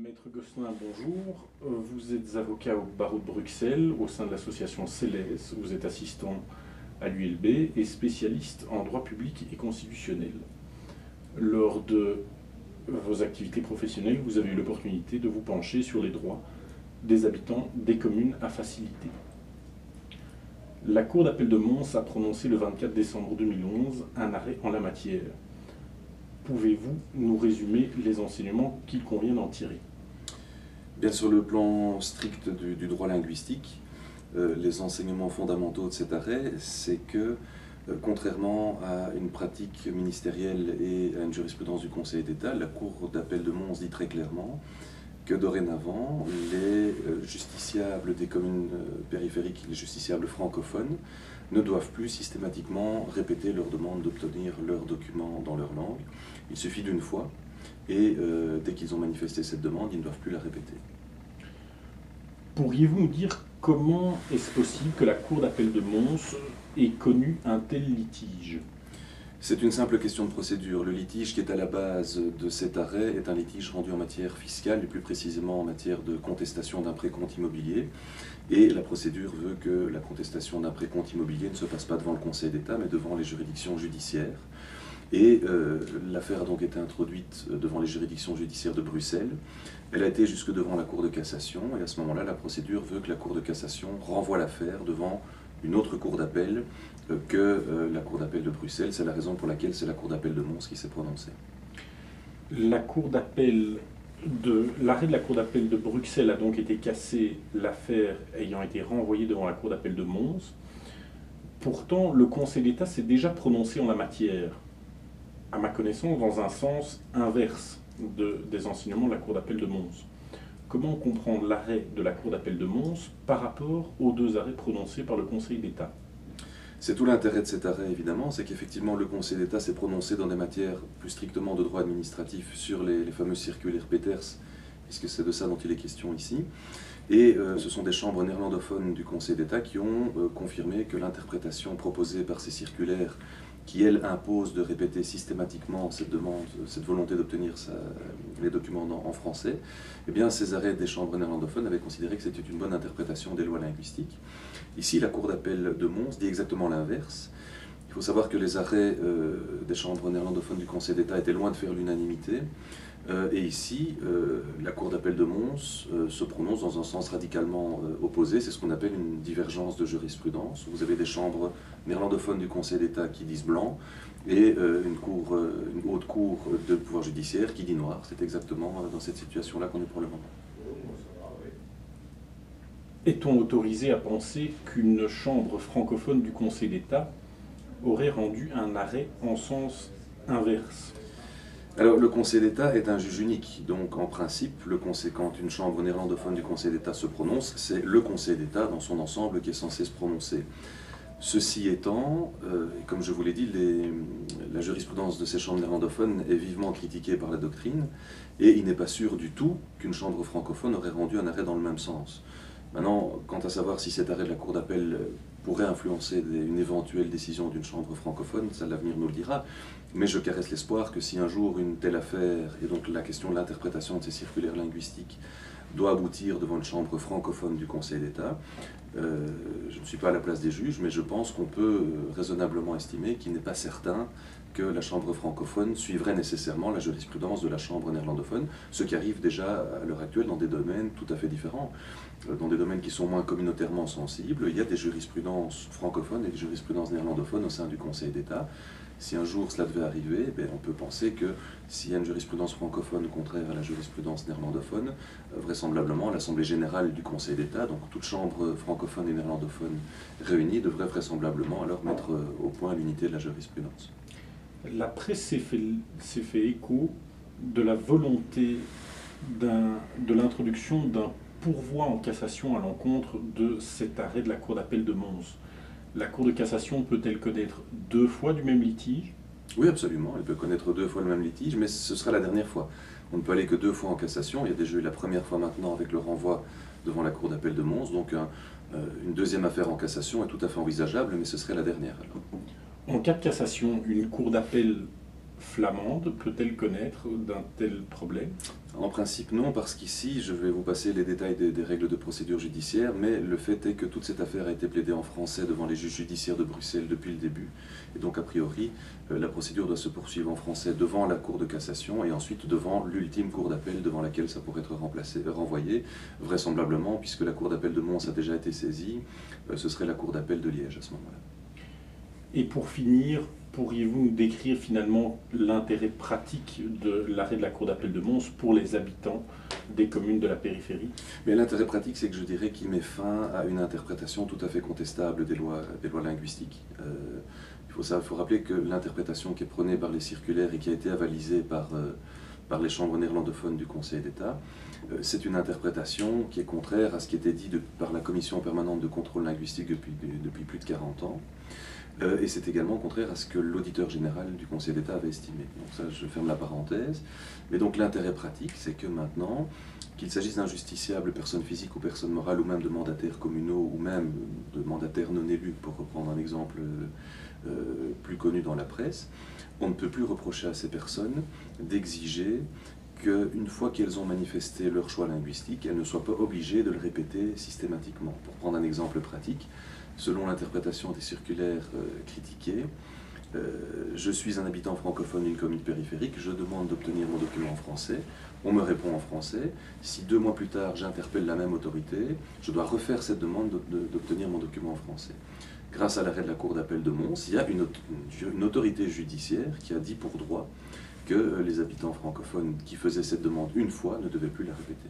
Maître Gosselin, bonjour. Vous êtes avocat au barreau de Bruxelles au sein de l'association CELES. Vous êtes assistant à l'ULB et spécialiste en droit public et constitutionnel. Lors de vos activités professionnelles, vous avez eu l'opportunité de vous pencher sur les droits des habitants des communes à faciliter. La Cour d'appel de Mons a prononcé le 24 décembre 2011 un arrêt en la matière. Pouvez-vous nous résumer les enseignements qu'il convient d'en tirer? Bien, sur le plan strict du droit linguistique, les enseignements fondamentaux de cet arrêt, c'est que, contrairement à une pratique ministérielle et à une jurisprudence du Conseil d'État, la Cour d'appel de Mons dit très clairement que dorénavant, les justiciables des communes périphériques, les justiciables francophones, ne doivent plus systématiquement répéter leur demande d'obtenir leurs documents dans leur langue. Il suffit d'une fois, et dès qu'ils ont manifesté cette demande, ils ne doivent plus la répéter. Pourriez-vous nous dire comment est-ce possible que la Cour d'appel de Mons ait connu un tel litige? C'est une simple question de procédure. Le litige qui est à la base de cet arrêt est un litige rendu en matière fiscale, et plus précisément en matière de contestation d'un précompte immobilier. Et la procédure veut que la contestation d'un précompte immobilier ne se passe pas devant le Conseil d'État, mais devant les juridictions judiciaires. Et l'affaire a donc été introduite devant les juridictions judiciaires de Bruxelles. Elle a été jusque devant la Cour de cassation, et à ce moment-là, la procédure veut que la Cour de cassation renvoie l'affaire devant une autre cour d'appel que la Cour d'appel de Bruxelles. C'est la raison pour laquelle c'est la Cour d'appel de Mons qui s'est prononcée. L'arrêt de la Cour d'appel de Bruxelles a donc été cassé, l'affaire ayant été renvoyée devant la Cour d'appel de Mons. Pourtant, le Conseil d'État s'est déjà prononcé en la matière, à ma connaissance, dans un sens inverse des enseignements de la Cour d'appel de Mons. Comment comprendre l'arrêt de la Cour d'appel de Mons par rapport aux deux arrêts prononcés par le Conseil d'État? C'est tout l'intérêt de cet arrêt, évidemment, c'est qu'effectivement le Conseil d'État s'est prononcé dans des matières plus strictement de droit administratif sur les fameux circulaires Peters, puisque c'est de ça dont il est question ici. Et ce sont des chambres néerlandophones du Conseil d'État qui ont confirmé que l'interprétation proposée par ces circulaires, qui, elle, impose de répéter systématiquement cette demande, cette volonté d'obtenir les documents en français, eh bien, ces arrêts des chambres néerlandophones avaient considéré que c'était une bonne interprétation des lois linguistiques. Ici, la Cour d'appel de Mons dit exactement l'inverse. Il faut savoir que les arrêts des chambres néerlandophones du Conseil d'État étaient loin de faire l'unanimité. Et ici, la Cour d'appel de Mons se prononce dans un sens radicalement opposé. C'est ce qu'on appelle une divergence de jurisprudence. Vous avez des chambres néerlandophones du Conseil d'État qui disent blanc et une haute cour de pouvoir judiciaire qui dit noir. C'est exactement dans cette situation-là qu'on est pour le moment. Est-on autorisé à penser qu'une chambre francophone du Conseil d'État aurait rendu un arrêt en sens inverse? Alors, le Conseil d'État est un juge unique, donc en principe, quand une chambre néerlandophone du Conseil d'État se prononce, c'est le Conseil d'État dans son ensemble qui est censé se prononcer. Ceci étant, comme je vous l'ai dit, la jurisprudence de ces chambres néerlandophones est vivement critiquée par la doctrine, et il n'est pas sûr du tout qu'une chambre francophone aurait rendu un arrêt dans le même sens. Maintenant, quant à savoir si cet arrêt de la Cour d'appel pourrait influencer une éventuelle décision d'une chambre francophone, ça l'avenir nous le dira, mais je caresse l'espoir que si un jour une telle affaire, et donc la question de l'interprétation de ces circulaires linguistiques, doit aboutir devant une chambre francophone du Conseil d'État, je ne suis pas à la place des juges, mais je pense qu'on peut raisonnablement estimer qu'il n'est pas certain que la chambre francophone suivrait nécessairement la jurisprudence de la chambre néerlandophone, ce qui arrive déjà à l'heure actuelle dans des domaines tout à fait différents. Dans des domaines qui sont moins communautairement sensibles, il y a des jurisprudences francophones et des jurisprudences néerlandophones au sein du Conseil d'État. Si un jour cela devait arriver, on peut penser que s'il y a une jurisprudence francophone contraire à la jurisprudence néerlandophone, vraisemblablement l'Assemblée générale du Conseil d'État, donc toute chambre francophone et néerlandophone réunies, devrait vraisemblablement alors mettre au point l'unité de la jurisprudence. La presse s'est fait écho de la volonté de l'introduction d'un pourvoi en cassation à l'encontre de cet arrêt de la Cour d'appel de Mons. La Cour de cassation peut-elle connaître deux fois du même litige? Oui, absolument. Elle peut connaître deux fois le même litige, mais ce sera la dernière fois. On ne peut aller que deux fois en cassation. Il y a déjà eu la première fois maintenant avec le renvoi devant la Cour d'appel de Mons. Donc une deuxième affaire en cassation est tout à fait envisageable, mais ce serait la dernière alors. En cas de cassation, une Cour d'appel flamande peut-elle connaître d'un tel problème? En principe non, parce qu'ici, je vais vous passer les détails des règles de procédure judiciaire, mais le fait est que toute cette affaire a été plaidée en français devant les juges judiciaires de Bruxelles depuis le début, et donc a priori, la procédure doit se poursuivre en français devant la Cour de cassation et ensuite devant l'ultime Cour d'appel devant laquelle ça pourrait être renvoyé, vraisemblablement, puisque la Cour d'appel de Mons a déjà été saisie, ce serait la Cour d'appel de Liège à ce moment-là. Et pour finir, pourriez-vous nous décrire finalement l'intérêt pratique de l'arrêt de la Cour d'appel de Mons pour les habitants des communes de la périphérie? Mais l'intérêt pratique, c'est que je dirais qu'il met fin à une interprétation tout à fait contestable des lois linguistiques. Il faut rappeler que l'interprétation qui est prônée par les circulaires et qui a été avalisée par les chambres néerlandophones du Conseil d'État, c'est une interprétation qui est contraire à ce qui était dit par la Commission permanente de contrôle linguistique depuis plus de 40 ans. Et c'est également contraire à ce que l'auditeur général du Conseil d'État avait estimé. Donc ça, je ferme la parenthèse. Mais donc l'intérêt pratique, c'est que maintenant, qu'il s'agisse d'un justiciable, personne physique ou personne morale, ou même de mandataires communaux, ou même de mandataires non élus, pour reprendre un exemple plus connu dans la presse, on ne peut plus reprocher à ces personnes d'exiger qu'une fois qu'elles ont manifesté leur choix linguistique, elles ne soient pas obligées de le répéter systématiquement. Pour prendre un exemple pratique, selon l'interprétation des circulaires critiquées, je suis un habitant francophone d'une commune périphérique, je demande d'obtenir mon document en français, on me répond en français. Si 2 mois plus tard j'interpelle la même autorité, je dois refaire cette demande d'obtenir mon document en français. Grâce à l'arrêt de la Cour d'appel de Mons, il y a une autorité judiciaire qui a dit pour droit que les habitants francophones qui faisaient cette demande une fois ne devaient plus la répéter.